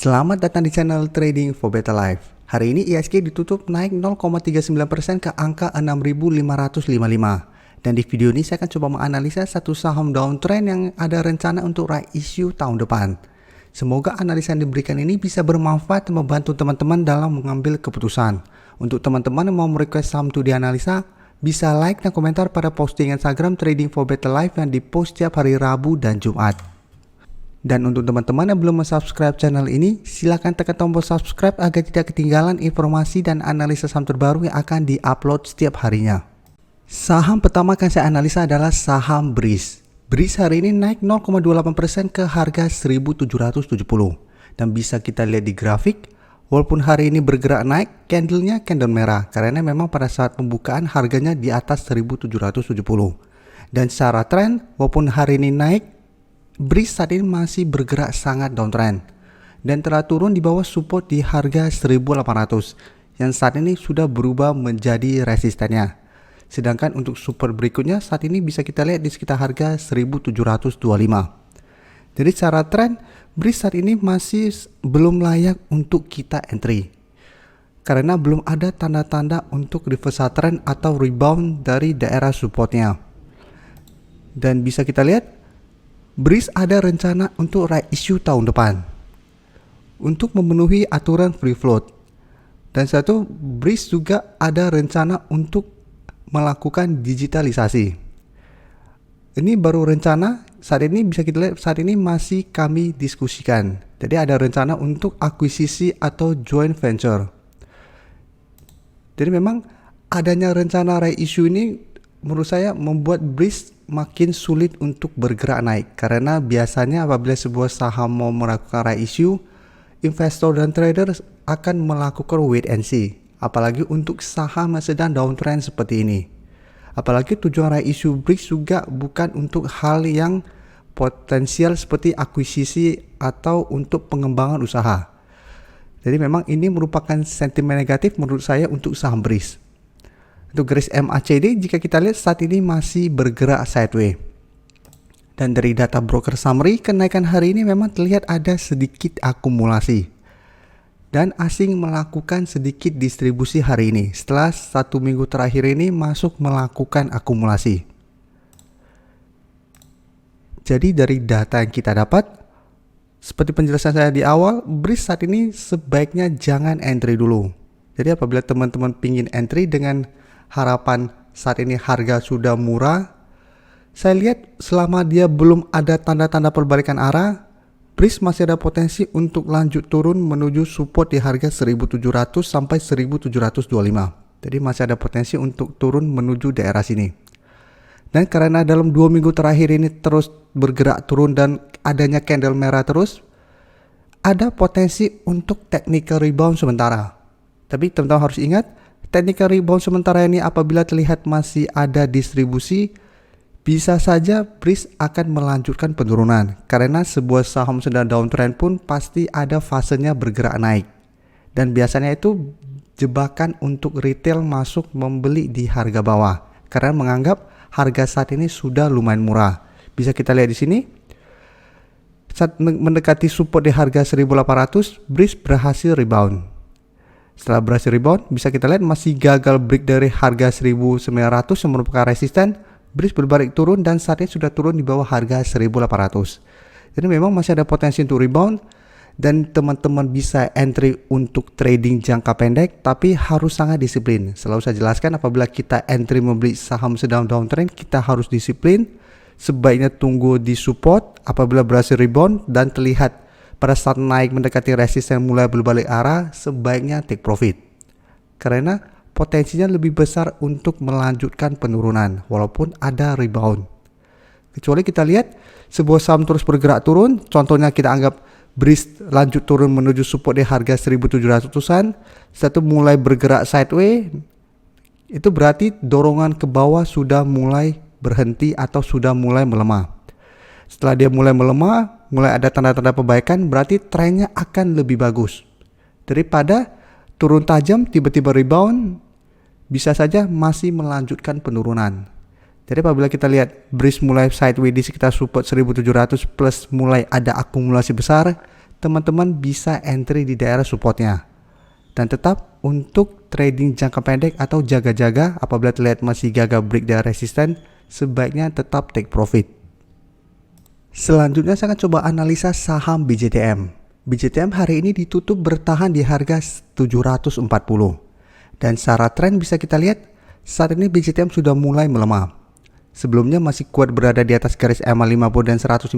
Selamat datang di channel Trading for Better Life. Hari ini IHSG ditutup naik 0,39% ke angka 6.555. Dan di video ini saya akan coba menganalisa satu saham downtrend yang ada rencana untuk right issue tahun depan. Semoga analisa yang diberikan ini bisa bermanfaat dan membantu teman-teman dalam mengambil keputusan. Untuk teman-teman yang mau merequest saham itu dianalisa, bisa like dan komentar pada posting Instagram Trading for Better Life yang dipost setiap hari Rabu dan Jumat. Dan untuk teman-teman yang belum subscribe channel ini, silahkan tekan tombol subscribe agar tidak ketinggalan informasi dan analisa saham terbaru yang akan diupload setiap harinya. Saham pertama akan saya analisa adalah saham Breeze. Breeze hari ini naik 0,28% ke harga 1.770. Dan bisa kita lihat di grafik, walaupun hari ini bergerak naik, candlenya candle merah. Karena memang pada saat pembukaan harganya di atas 1.770. Dan secara tren, walaupun hari ini naik, Breeze saat ini masih bergerak sangat downtrend dan telah turun di bawah support di harga 1.800 yang saat ini sudah berubah menjadi resistennya. Sedangkan untuk support berikutnya saat ini bisa kita lihat di sekitar harga 1.725. Jadi secara tren Breeze saat ini masih belum layak untuk kita entry karena belum ada tanda-tanda untuk reversal trend atau rebound dari daerah supportnya. Dan bisa kita lihat Breeze ada rencana untuk right issue tahun depan untuk memenuhi aturan free float. Dan satu, Breeze juga ada rencana untuk melakukan digitalisasi. Ini baru rencana, saat ini bisa kita lihat saat ini masih kami diskusikan. Jadi ada rencana untuk akuisisi atau joint venture. Jadi memang adanya rencana right issue ini menurut saya membuat Breeze makin sulit untuk bergerak naik, karena biasanya apabila sebuah saham mau melakukan right issue, investor dan trader akan melakukan wait and see, apalagi untuk saham yang sedang downtrend seperti ini. Apalagi tujuan right issue Breeze juga bukan untuk hal yang potensial seperti akuisisi atau untuk pengembangan usaha. Jadi memang ini merupakan sentimen negatif menurut saya untuk saham Breeze. Untuk garis MACD jika kita lihat saat ini masih bergerak sideways. Dan dari data broker summary, kenaikan hari ini memang terlihat ada sedikit akumulasi. Dan asing melakukan sedikit distribusi hari ini setelah 1 minggu terakhir ini masuk melakukan akumulasi. Jadi dari data yang kita dapat, seperti penjelasan saya di awal, Breeze saat ini sebaiknya jangan entry dulu. Jadi apabila teman-teman pingin entry dengan harapan saat ini harga sudah murah, saya lihat selama dia belum ada tanda-tanda perbalikan arah, Breeze masih ada potensi untuk lanjut turun menuju support di harga 1.700 sampai 1.725. Jadi masih ada potensi untuk turun menuju daerah sini. Dan karena dalam 2 minggu terakhir ini terus bergerak turun dan adanya candle merah terus, ada potensi untuk technical rebound sementara. Tapi teman-teman harus ingat, technical rebound sementara ini apabila terlihat masih ada distribusi, bisa saja Breeze akan melanjutkan penurunan. Karena sebuah saham sedang downtrend pun pasti ada fasenya bergerak naik. Dan biasanya itu jebakan untuk retail masuk membeli di harga bawah. Karena menganggap harga saat ini sudah lumayan murah. Bisa kita lihat di sini. Saat mendekati support di harga 1.800, Breeze berhasil rebound. Setelah berhasil rebound, bisa kita lihat masih gagal break dari harga 1.900 yang merupakan resisten. Breeze berbalik turun dan saat ini sudah turun di bawah harga 1.800. Jadi memang masih ada potensi untuk rebound dan teman-teman bisa entry untuk trading jangka pendek, tapi harus sangat disiplin. Selalu saya jelaskan, apabila kita entry membeli saham sedang downtrend, kita harus disiplin. Sebaiknya tunggu di support, apabila berhasil rebound dan terlihat pada saat naik mendekati resisten mulai berbalik arah, sebaiknya take profit. Karena potensinya lebih besar untuk melanjutkan penurunan walaupun ada rebound. Kecuali kita lihat sebuah saham terus bergerak turun, contohnya kita anggap Breeze lanjut turun menuju support di harga 1.700-an, setelah mulai bergerak sideways, itu berarti dorongan ke bawah sudah mulai berhenti atau sudah mulai melemah. Setelah dia mulai melemah, mulai ada tanda-tanda perbaikan, berarti trennya akan lebih bagus daripada turun tajam tiba-tiba rebound, bisa saja masih melanjutkan penurunan. Jadi apabila kita lihat Breeze mulai sideways di sekitar support 1.700 plus mulai ada akumulasi besar, teman-teman bisa entry di daerah supportnya. Dan tetap untuk trading jangka pendek atau jaga-jaga, apabila terlihat masih gagal break dari resisten, sebaiknya tetap take profit. Selanjutnya saya akan coba analisa saham BJTM. BJTM hari ini ditutup bertahan di harga 740. Dan secara tren bisa kita lihat saat ini BJTM sudah mulai melemah. Sebelumnya masih kuat berada di atas garis EMA 50 dan 150,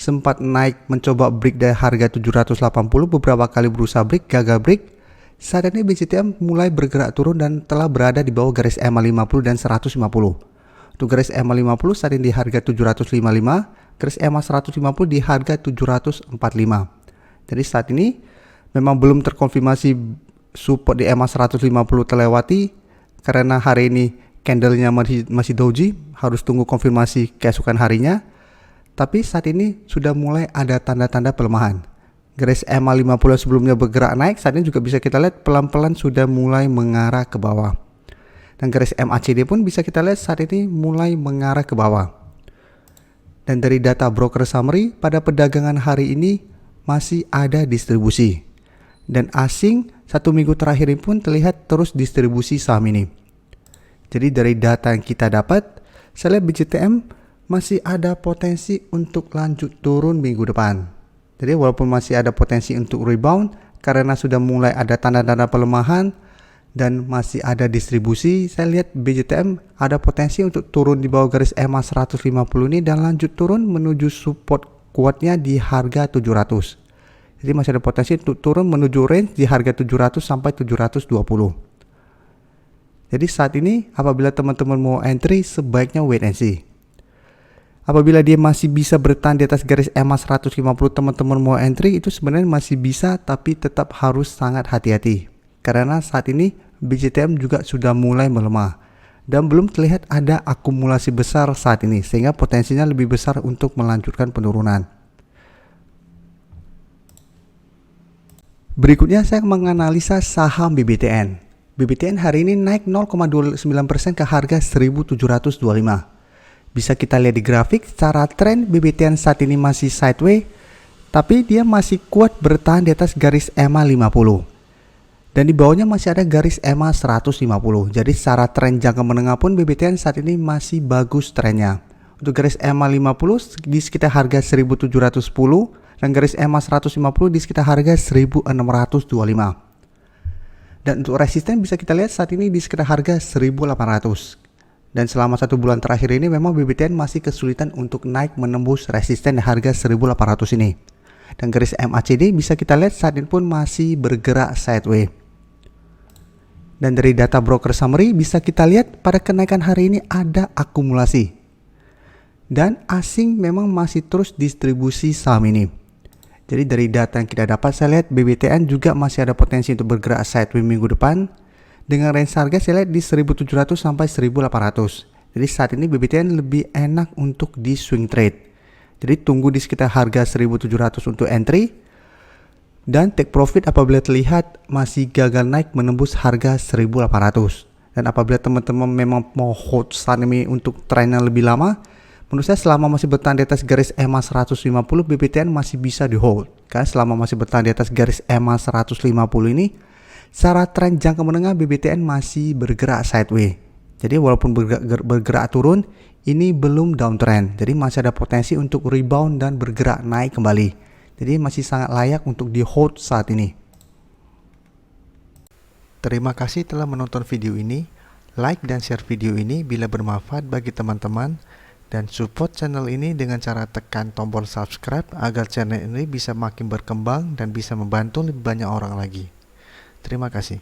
sempat naik mencoba break dari harga 780, beberapa kali berusaha break, gagal break. Saat ini BJTM mulai bergerak turun dan telah berada di bawah garis EMA 50 dan 150. Untuk garis EMA 50 saat ini di harga 755, garis EMA 150 di harga 745. Jadi saat ini memang belum terkonfirmasi support di EMA 150 terlewati, karena hari ini candlenya masih doji, harus tunggu konfirmasi keesokan harinya. Tapi saat ini sudah mulai ada tanda-tanda pelemahan. Garis EMA 50 sebelumnya bergerak naik, saat ini juga bisa kita lihat pelan-pelan sudah mulai mengarah ke bawah. Dan garis MACD pun bisa kita lihat saat ini mulai mengarah ke bawah. Dan dari data broker summary, pada perdagangan hari ini masih ada distribusi. Dan asing satu minggu terakhir ini pun terlihat terus distribusi saham ini. Jadi dari data yang kita dapat, saya lihat BJTM masih ada potensi untuk lanjut turun minggu depan. Jadi walaupun masih ada potensi untuk rebound, karena sudah mulai ada tanda-tanda pelemahan dan masih ada distribusi, saya lihat BJTM ada potensi untuk turun di bawah garis EMA 150 ini dan lanjut turun menuju support kuatnya di harga 700. Jadi masih ada potensi untuk turun menuju range di harga 700 sampai 720. Jadi saat ini apabila teman-teman mau entry, sebaiknya wait and see. Apabila dia masih bisa bertahan di atas garis EMA 150, teman-teman mau entry itu sebenarnya masih bisa, tapi tetap harus sangat hati-hati. Karena saat ini BJTM juga sudah mulai melemah dan belum terlihat ada akumulasi besar saat ini, sehingga potensinya lebih besar untuk melanjutkan penurunan. Berikutnya saya menganalisa saham BBTN. BBTN hari ini naik 0,29% ke harga 1725. Bisa kita lihat di grafik, secara tren BBTN saat ini masih sideways, tapi dia masih kuat bertahan di atas garis EMA 50. Dan di bawahnya masih ada garis EMA 150. Jadi secara tren jangka menengah pun BBTN saat ini masih bagus trennya. Untuk garis EMA 50 di sekitar harga 1710 dan garis EMA 150 di sekitar harga 1625. Dan untuk resisten bisa kita lihat saat ini di sekitar harga 1800. Dan selama 1 bulan terakhir ini memang BBTN masih kesulitan untuk naik menembus resisten di harga 1800 ini. Dan garis MACD bisa kita lihat saat ini pun masih bergerak sideways. Dan dari data broker summary bisa kita lihat pada kenaikan hari ini ada akumulasi. Dan asing memang masih terus distribusi saham ini. Jadi dari data yang kita dapat, saya lihat BBTN juga masih ada potensi untuk bergerak sideways minggu depan. Dengan range harga saya lihat di 1700 sampai 1800. Jadi saat ini BBTN lebih enak untuk di swing trade. Jadi tunggu di sekitar harga 1700 untuk entry. Dan take profit apabila terlihat masih gagal naik menembus harga 1800. Dan apabila teman-teman memang mau hold saham ini untuk tren yang lebih lama, menurut saya selama masih bertahan di atas garis EMA 150, BBTN masih bisa di hold. Karena selama masih bertahan di atas garis EMA 150 ini, secara tren jangka menengah BBTN masih bergerak sideways. Jadi walaupun bergerak turun, ini belum downtrend. Jadi masih ada potensi untuk rebound dan bergerak naik kembali. Jadi masih sangat layak untuk di hold saat ini. Terima kasih telah menonton video ini. Like dan share video ini bila bermanfaat bagi teman-teman. Dan support channel ini dengan cara tekan tombol subscribe agar channel ini bisa makin berkembang dan bisa membantu lebih banyak orang lagi. Terima kasih.